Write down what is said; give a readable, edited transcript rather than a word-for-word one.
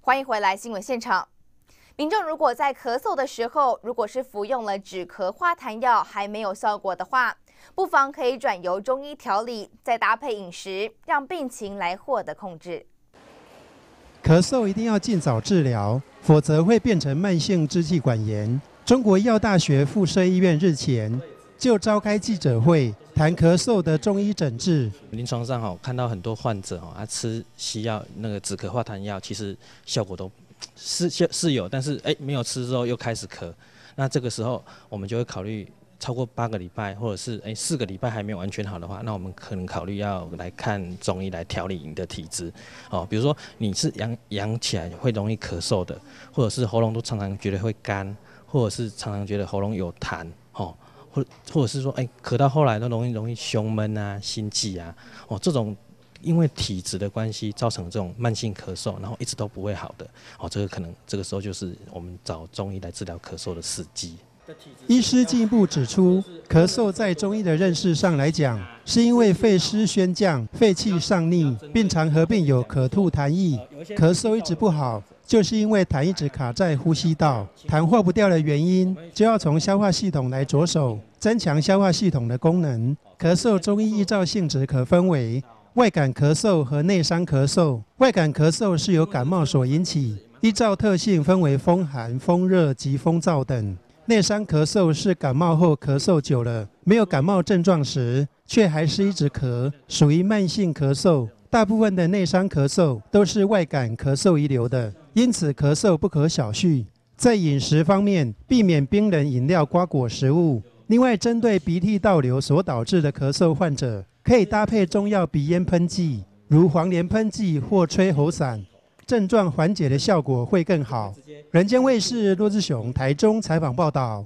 欢迎回来，新闻现场。民众如果在咳嗽的时候，如果是服用了止咳化痰药还没有效果的话，不妨可以转由中医调理，再搭配饮食，让病情来获得控制。咳嗽一定要尽早治疗，否则会变成慢性支气管炎。中国医药大学附设医院日前就召开记者会，谈咳嗽的中医诊治。临床上看到很多患者吃西药那个止咳化痰药，其实效果都是有，但是没有吃之后又开始咳。那这个时候我们就会考虑超过8个礼拜，或者是4个礼拜还没有完全好的话，那我们可能考虑要来看中医来调理你的体质。比如说你是阳起来会容易咳嗽的，或者是喉咙都常常觉得会干，或者是常常觉得喉咙有痰，或者是说咳到后来都容易胸闷啊、心悸啊，这种因为体质的关系造成这种慢性咳嗽，然后一直都不会好的，这个可能这个时候就是我们找中医来治疗咳嗽的时机。医师进一步指出，咳嗽在中医的认识上来讲，是因为肺湿宣降、肺气上逆，并常合并有咳吐痰液。咳嗽一直不好，就是因为痰一直卡在呼吸道，痰化不掉的原因，就要从消化系统来着手，增强消化系统的功能。咳嗽中医依照性质可分为外感咳嗽和内伤咳嗽。外感咳嗽是由感冒所引起，依照特性分为风寒、风热及风燥等。内伤咳嗽是感冒后咳嗽久了，没有感冒症状时，却还是一直咳，属于慢性咳嗽。大部分的内伤咳嗽都是外感咳嗽遗留的，因此咳嗽不可小觑。在饮食方面，避免冰冷饮料、瓜果食物。另外，针对鼻涕倒流所导致的咳嗽患者，可以搭配中药鼻咽喷剂，如黄连喷剂或吹喉散，症状缓解的效果会更好。人间卫视骆志雄台中采访报道。